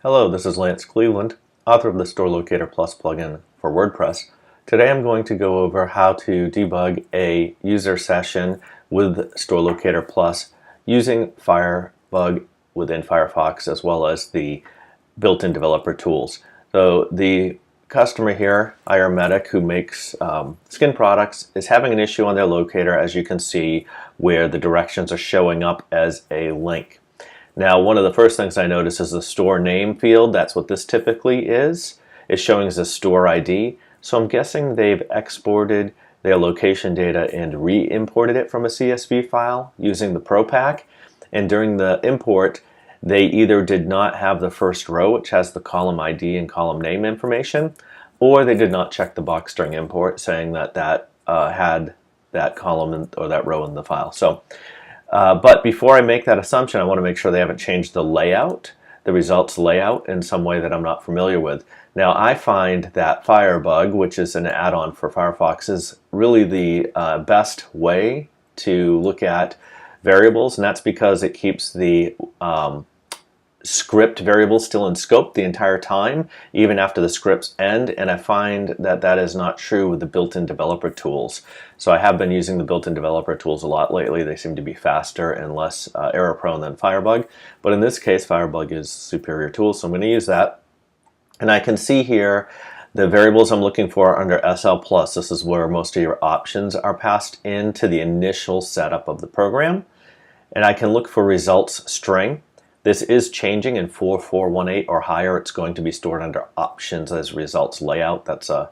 Hello, this is Lance Cleveland, author of the Store Locator Plus plugin for WordPress. Today I'm going to go over how to debug a user session with Store Locator Plus using Firebug within Firefox as well as the built-in developer tools. So the customer here, Ayur-Medic, who makes skin products, is having an issue on their locator, as you can see, where the directions are showing up as a link. Now, one of the first things I notice is the store name field. That's what this typically is showing as a store ID. So I'm guessing they've exported their location data and re-imported it from a CSV file using the ProPack. And during the import, they either did not have the first row, which has the column ID and column name information, or they did not check the box during import, saying that had that column or that row in the file. But before I make that assumption, I want to make sure they haven't changed the layout, the results layout, in some way that I'm not familiar with. Now, I find that Firebug, which is an add-on for Firefox, is really the best way to look at variables, and that's because it keeps the script variables still in scope the entire time, even after the scripts end, and I find that that is not true with the built-in developer tools. So I have been using the built-in developer tools a lot lately. They seem to be faster and less error-prone than Firebug, but in this case, Firebug is a superior tool, so I'm going to use that. And I can see here the variables I'm looking for under SL+. This is where most of your options are passed into the initial setup of the program. And I can look for results string. This is changing in 4418 or higher. It's going to be stored under options as results layout. That's a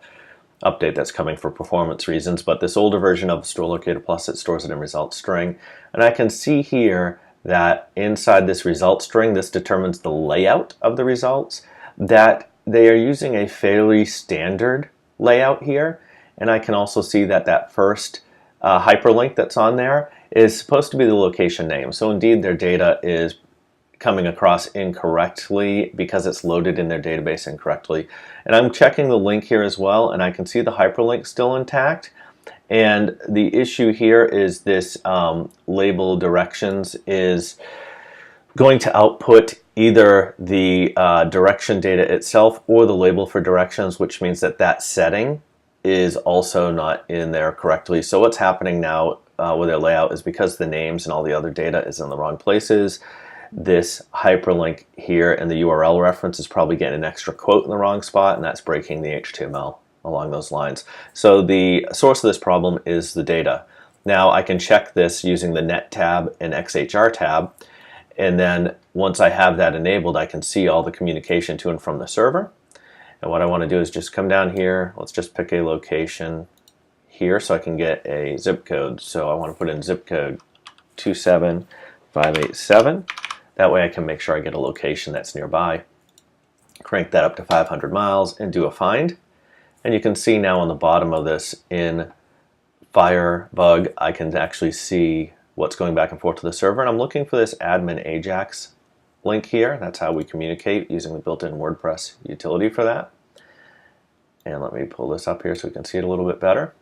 update that's coming for performance reasons, but this older version of Store Locator Plus, it stores it in results string. And I can see here that inside this result string, this determines the layout of the results, that they are using a fairly standard layout here. And I can also see that that first hyperlink that's on there is supposed to be the location name. So indeed their data is coming across incorrectly because it's loaded in their database incorrectly. And I'm checking the link here as well, and I can see the hyperlink still intact. And the issue here is this label directions is going to output either the direction data itself or the label for directions, which means that that setting is also not in there correctly. So what's happening now with their layout is because the names and all the other data is in the wrong places, this hyperlink here and the URL reference is probably getting an extra quote in the wrong spot, and that's breaking the HTML along those lines. So the source of this problem is the data. Now I can check this using the Net tab and XHR tab, and then once I have that enabled, I can see all the communication to and from the server. And what I want to do is just come down here. Let's just pick a location here so I can get a zip code. So I want to put in zip code 27587. That way I can make sure I get a location that's nearby. Crank that up to 500 miles and do a find. And you can see now on the bottom of this in Firebug, I can actually see what's going back and forth to the server. And I'm looking for this admin Ajax link here. That's how we communicate using the built-in WordPress utility for that. And let me pull this up here so we can see it a little bit better.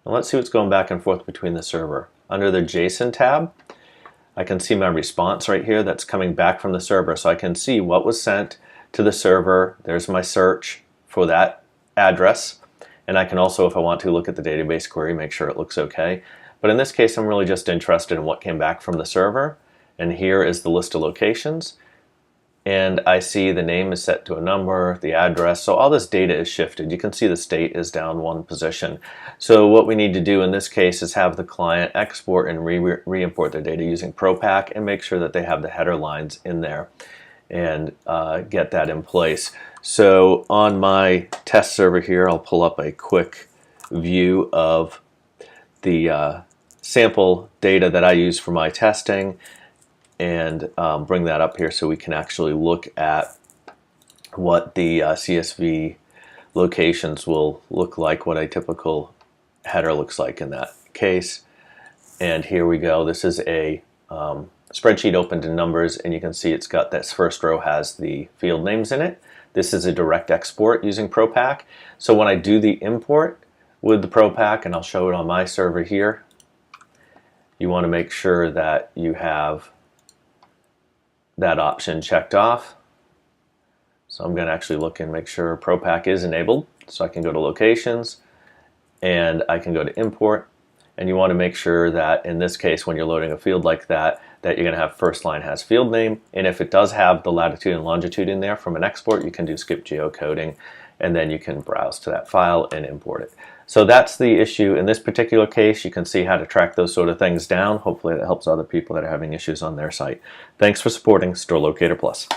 And let's see what's going back and forth between the server. Under the JSON tab, I can see my response right here that's coming back from the server. So I can see what was sent to the server. There's my search for that address. And I can also, if I want to, look at the database query, make sure it looks okay. But in this case, I'm really just interested in what came back from the server. And here is the list of locations. And I see the name is set to a number, the address. So all this data is shifted. You can see the state is down one position. So what we need to do in this case is have the client export and re-import their data using ProPack and make sure that they have the header lines in there and get that in place. So on my test server here, I'll pull up a quick view of the sample data that I use for my testing, and bring that up here so we can actually look at what the CSV locations will look like, what a typical header looks like in that case. And here we go. This is a spreadsheet opened in Numbers, and you can see it's got this first row has the field names in it. This is a direct export using ProPack. So when I do the import with the ProPack, and I'll show it on my server here, you want to make sure that you have that option checked off. So I'm going to actually look and make sure ProPack is enabled. So I can go to Locations, and I can go to Import. And you want to make sure that in this case, when you're loading a field like that, that you're going to have first line has field name. And if it does have the latitude and longitude in there from an export, you can do skip geocoding, and then you can browse to that file and import it. So that's the issue in this particular case. You can see how to track those sort of things down. Hopefully that helps other people that are having issues on their site. Thanks for supporting Store Locator Plus.